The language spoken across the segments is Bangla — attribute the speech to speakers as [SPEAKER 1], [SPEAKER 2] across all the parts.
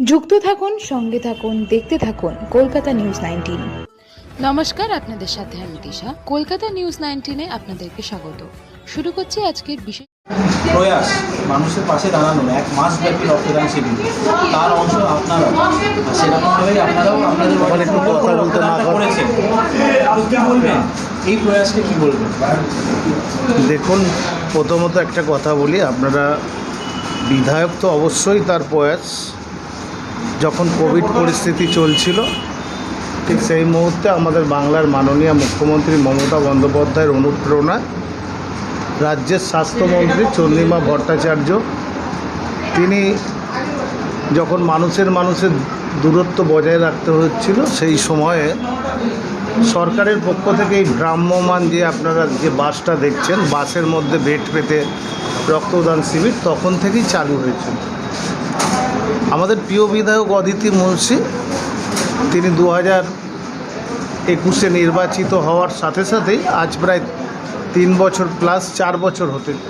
[SPEAKER 1] যুক্ত থাকুন, সঙ্গে থাকুন, দেখতে থাকুন কলকাতা নিউজ 19।
[SPEAKER 2] নমস্কার, আপনাদের সাথে আমি দিশা। কলকাতা নিউজ 19-এ আপনাদেরকে স্বাগত। শুরু করছি আজকের বিশেষ
[SPEAKER 3] প্রয়াস মানুষের পাশে দাঁড়ানো এক মাসব্যাপী রক্তদান শিবির, তার অংশ আপনারা, সেরকমভাবেই আপনারাও আপনাদের একটু কথা বলতে না করেছেন। আপনি কী বলবেন, এই প্রয়াসকে কী বলবেন?
[SPEAKER 4] দেখুন, প্রথমত একটা কথা বলি, আপনারা বিধায়ক তো অবশ্যই তার প্রয়াস, যখন কোভিড পরিস্থিতি চলছিল ঠিক সেই মুহূর্তে আমাদের বাংলার মাননীয় মুখ্যমন্ত্রী মমতা বন্দ্যোপাধ্যায়ের অনুপ্রেরণায় রাজ্যের স্বাস্থ্যমন্ত্রী চন্দ্রিমা ভট্টাচার্য তিনি যখন মানুষের দূরত্ব বজায় রাখতে হচ্ছিল, সেই সময়ে সরকারের পক্ষ থেকে এই ভ্রাম্যমান যে আপনারা যে বাসটা দেখছেন, বাসের মধ্যে বেড পেতে রক্তদান শিবির তখন থেকেই চালু হয়েছিল। আমাদের প্রিয় বিধায়ক অদিতি মুন্সি তিনি 2021-এ নির্বাচিত হওয়ার সাথে সাথেই আজ প্রায় 3 বছর প্লাস 4 বছর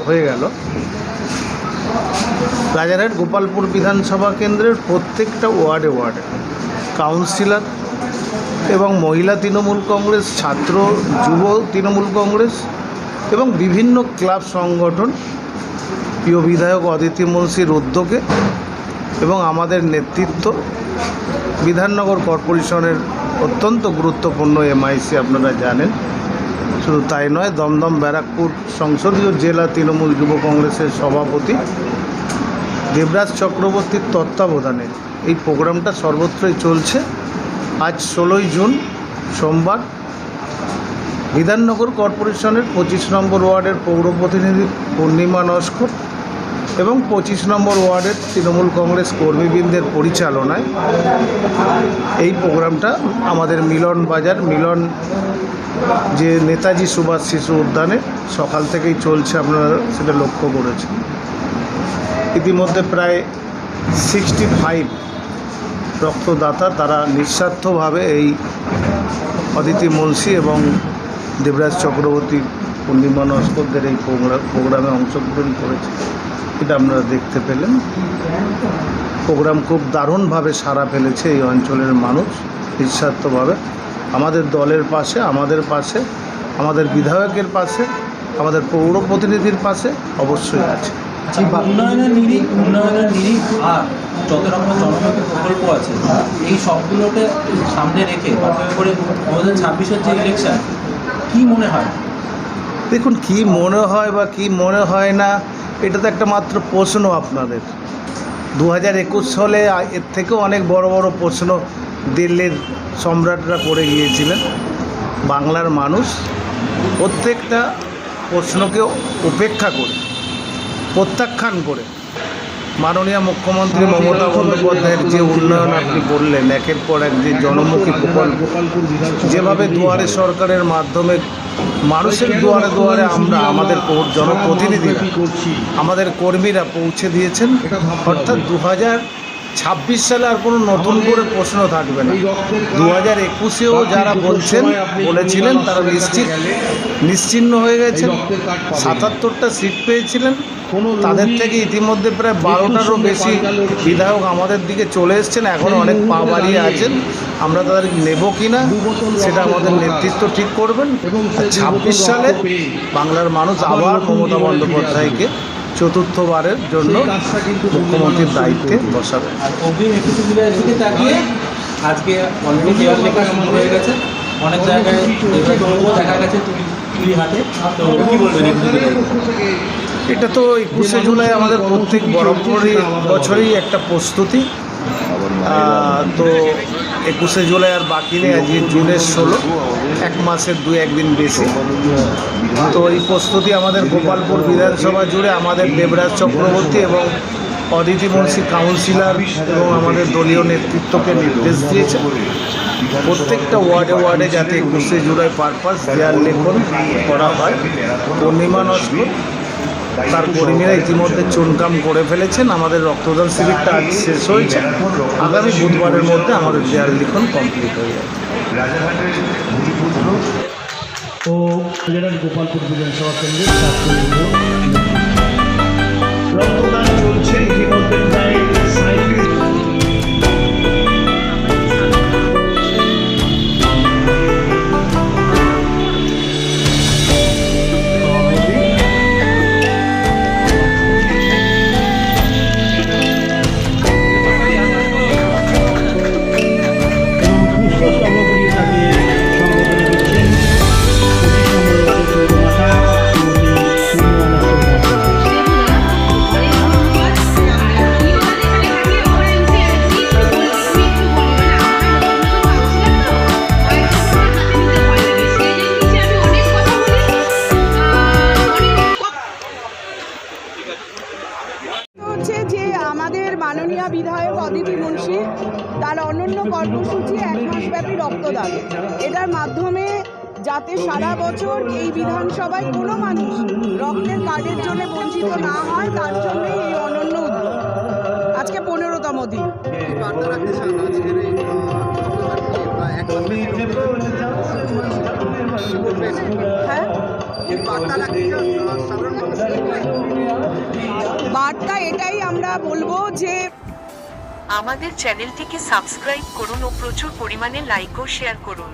[SPEAKER 4] হয়ে গেল রাজারহাট গোপালপুর বিধানসভা কেন্দ্রের প্রত্যেকটা ওয়ার্ডে কাউন্সিলর এবং মহিলা তৃণমূল কংগ্রেস, ছাত্র যুব তৃণমূল কংগ্রেস এবং বিভিন্ন ক্লাব সংগঠন প্রিয় বিধায়ক অদিতি মুন্সির উদ্যোগে এবং আমাদের নেতৃত্ব বিধাননগর কর্পোরেশনের অত্যন্ত গুরুত্বপূর্ণ এমআইসি আপনারা জানেন, শুধু তাই নয়, দমদম ব্যারাকপুর সংসদীয় জেলা তৃণমূল যুব কংগ্রেসের সভাপতি দেবরাজ চক্রবর্তীর তত্ত্বাবধানে এই প্রোগ্রামটা সর্বত্রই চলছে। আজ 16ই জুন সোমবার বিধাননগর কর্পোরেশনের 25 নম্বর ওয়ার্ডের পৌর প্রতিনিধি পূর্ণিমা নস্কর এবং 25 নম্বর ওয়ার্ডের তৃণমূল কংগ্রেস কর্মীবৃন্দের পরিচালনায় এই প্রোগ্রামটা আমাদের মিলন যে নেতাজি সুভাষ শিশু উদ্যানে সকাল থেকেই চলছে, আপনারা সেটা লক্ষ্য করেছেন। ইতিমধ্যে প্রায় 65 রক্তদাতা তারা নিঃস্বার্থভাবে এই অদিতি মুন্সি এবং দেবরাজ চক্রবর্তী পূর্ণিমা নস্করদের এই প্রোগ্রামে অংশগ্রহণ করেছে, এটা আপনারা দেখতে পেলেন। প্রোগ্রাম খুব দারুণভাবে সাড়া ফেলেছে এই অঞ্চলের মানুষ নিঃস্বার্থভাবে আমাদের দলের পাশে, আমাদের বিধায়কের পাশে, আমাদের পৌর প্রতিনিধির পাশে অবশ্যই আছে।
[SPEAKER 3] উন্নয়নের নিরিখ আর যত রকম জনমুখী প্রকল্প আছে, এই সবগুলোকে সামনে রেখে করে 2026-এর যে ইলেকশন, কী মনে হয়?
[SPEAKER 4] দেখুন, কি মনে হয় বা কি মনে হয় না, এটা তো একটা মাত্র প্রশ্ন আপনাদের। 2021 সালে এর থেকেও অনেক বড় বড় প্রশ্ন দিল্লির সম্রাটরা করে গিয়েছিলেন। বাংলার মানুষ প্রত্যেকটা প্রশ্নকে উপেক্ষা করে, প্রত্যাখ্যান করে মাননীয় মুখ্যমন্ত্রী মমতা বন্দ্যোপাধ্যায়ের যে উন্নয়ন আপনি বললেন, একের পর এক যে জনমুখী প্রকল্প, যেভাবে দুয়ারে সরকারের মাধ্যমে মানুষের দুয়ারে দুয়ারে আমরা আমাদের জনপ্রতিনিধিরা, আমাদের কর্মীরা পৌঁছে দিয়েছেন, অর্থাৎ 2026 সালে আর কোনো নতুন করে প্রশ্ন থাকবে না। 2021-এও যারা বলেছিলেন তারা নিশ্চিহ্ন হয়ে গেছেন। 77টা সিট পেয়েছিলেন, তাদের থেকে ইতিমধ্যে প্রায় 12টারও বেশি বিধায়ক আমাদের দিকে চলে এসছেন। এখন অনেক পা বাড়িয়ে আছেন, আমরা তাদেরকে নেব কি না সেটা আমাদের নেতৃত্ব ঠিক করবেন। 26 সালে বাংলার মানুষ আবার মমতা বন্দ্যোপাধ্যায়কে চতুর্থবারের জন্য মুখ্যমন্ত্রীর দায়িত্বে বসাবে।
[SPEAKER 3] আর অগ্রিম 21 জুলাইয়ের দিকে তাকিয়ে আজকে অলরেডি দেওয়াল লেখা শুরু হয়ে গেছে, অনেক জায়গায় দেখা গেছে তুলি হাতে। তো কী বলবেন?
[SPEAKER 4] এটা তো 21শে জুলাই আমাদের প্রত্যেক বছরই একটা প্রস্তুতি। তো 21শে জুলাই আর বাকি নেই, আজকে জুনের 16, 1 মাসের 2-1 দিন বেশি। তো এই প্রস্তুতি আমাদের গোপালপুর বিধানসভা জুড়ে আমাদের দেবরাজ চক্রবর্তী এবং অদিতি মুন্সি কাউন্সিলর এবং আমাদের দলীয় নেতৃত্বকে নির্দেশ দিয়েছে প্রত্যেকটা ওয়ার্ডে যাতে 21শে জুলাই পারপাস দেয়াল লেখন করা হয়। পূর্ণিমা নস্কর তার কর্মীরা ইতিমধ্যে চুনকাম করে ফেলেছেন। আমাদের রক্তদান শিবিরটা আজ শেষ হয়েছে, আগামী বুধবারের মধ্যে আমাদের দেয়াল লিখন কমপ্লিট হয়ে যাবে।
[SPEAKER 5] ও গোপালপুর বিধানসভা কেন্দ্রের রক্তদান চলছে ইতিমধ্যে প্রায় 37
[SPEAKER 6] যাতে সারা বছর এই বিধানসভায় কোনো মানুষ রক্তের কার্ডের জন্য বঞ্চিত না হয়, তার জন্যই এই অনন্য উদ্যোগ। আজকে 15তম দিন। হ্যাঁ, বার্তা এটাই আমরা বলবো যে
[SPEAKER 7] আমাদের চ্যানেলটিকে সাবস্ক্রাইব করুন ও প্রচুর পরিমাণে লাইক ও শেয়ার করুন।